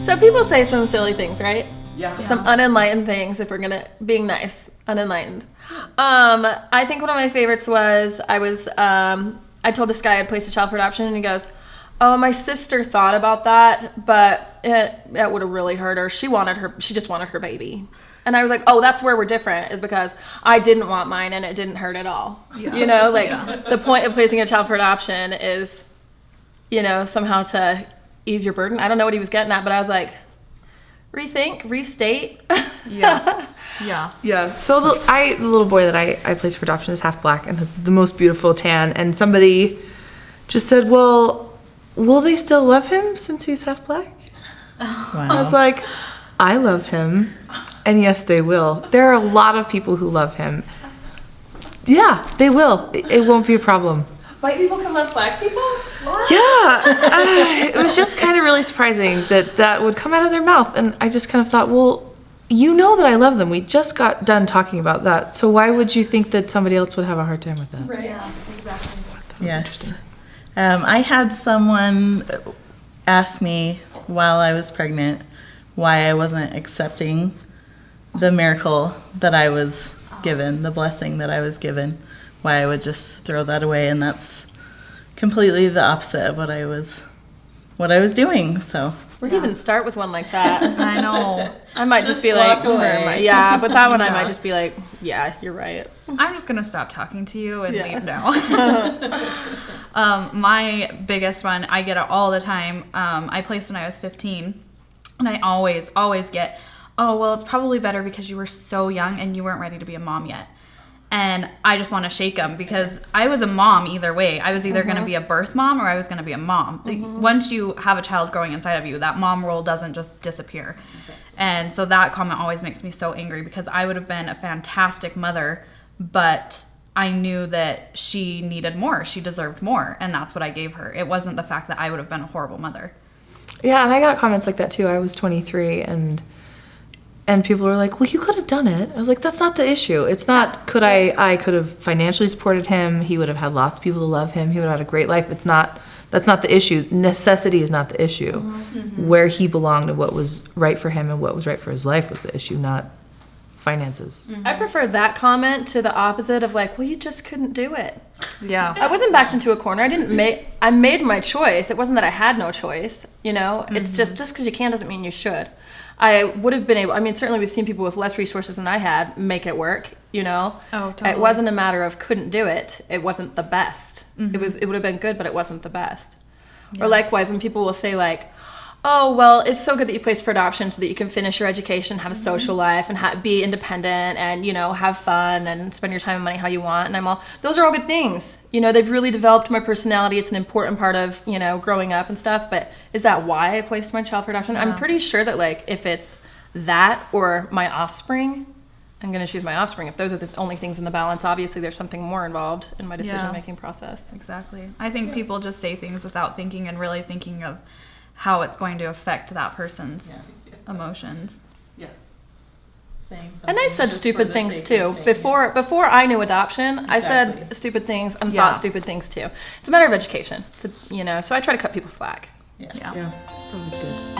So people say some silly things, right? Yeah. Some unenlightened things, if we're gonna, being nice, unenlightened. I think one of my favorites was, I told this guy I'd placed a child for adoption, and he goes, oh, my sister thought about that, but it would have really hurt her. She just wanted her baby. And I was like, oh, that's where we're different, is because I didn't want mine and it didn't hurt at all. Yeah. You know, like the point of placing a child for adoption is, you know, somehow to ease your burden. I don't know what he was getting at, but I was like, rethink, restate. Yeah. So the little boy that I placed for adoption is half black and has the most beautiful tan. And somebody just said, well, will they still love him since he's half black? Wow. I was like, I love him. And yes, they will. There are a lot of people who love him. Yeah, they will. It won't be a problem. White people can love black people? What? Yeah. It was just kind of really surprising that would come out of their mouth. And I just kind of thought, well, you know that I love them. We just got done talking about that. So why would you think that somebody else would have a hard time with that? Right. Yeah, exactly. Yes. I had someone ask me while I was pregnant why I wasn't accepting the miracle that I was given, the blessing that I was given, why I would just throw that away, and that's completely the opposite of what I was doing. So where'd you even start with one like that? I know. I might just be like, yeah, but that one I might just be like, yeah, you're right. I'm just gonna stop talking to you and leave now. My biggest one, I get it all the time. I placed when I was 15, and I always get, oh, well, it's probably better because you were so young and you weren't ready to be a mom yet. And I just want to shake them because I was a mom either way. I was either going to be a birth mom or I was going to be a mom. Once you have a child growing inside of you, that mom role doesn't just disappear. And so that comment always makes me so angry because I would have been a fantastic mother, but I knew that she needed more. She deserved more. And that's what I gave her. It wasn't the fact that I would have been a horrible mother. Yeah, and I got comments like that too. I was 23 and people were like, well, you could have done it. I was like, that's not the issue. It's not, I could have financially supported him. He would have had lots of people to love him. He would have had a great life. That's not the issue. Necessity is not the issue. Where he belonged and what was right for him and what was right for his life was the issue, not finances. I prefer that comment to the opposite of like, well, you just couldn't do it. Yeah. I wasn't backed into a corner. I made my choice. It wasn't that I had no choice, you know? It's just because you can doesn't mean you should. I would have been able, I mean, certainly we've seen people with less resources than I had make it work, you know? Oh, totally. It wasn't a matter of couldn't do it. It wasn't the best. It would have been good, but it wasn't the best. Yeah. Or likewise, when people will say like, oh, well, it's so good that you placed for adoption so that you can finish your education, have a social life, and be independent, and, you know, have fun and spend your time and money how you want. And I'm all, those are all good things. You know, they've really developed my personality. It's an important part of, you know, growing up and stuff. But is that why I placed my child for adoption? Yeah. I'm pretty sure that, like, if it's that or my offspring, I'm going to choose my offspring. If those are the only things in the balance, obviously there's something more involved in my decision-making process. Exactly. I think people just say things without thinking and really thinking of how it's going to affect that person's emotions. Yeah. Saying something. And I said stupid things too. Before I knew adoption, I said stupid things and thought stupid things too. It's a matter of education. You know, so I try to cut people slack. Yes. Yeah. That was good.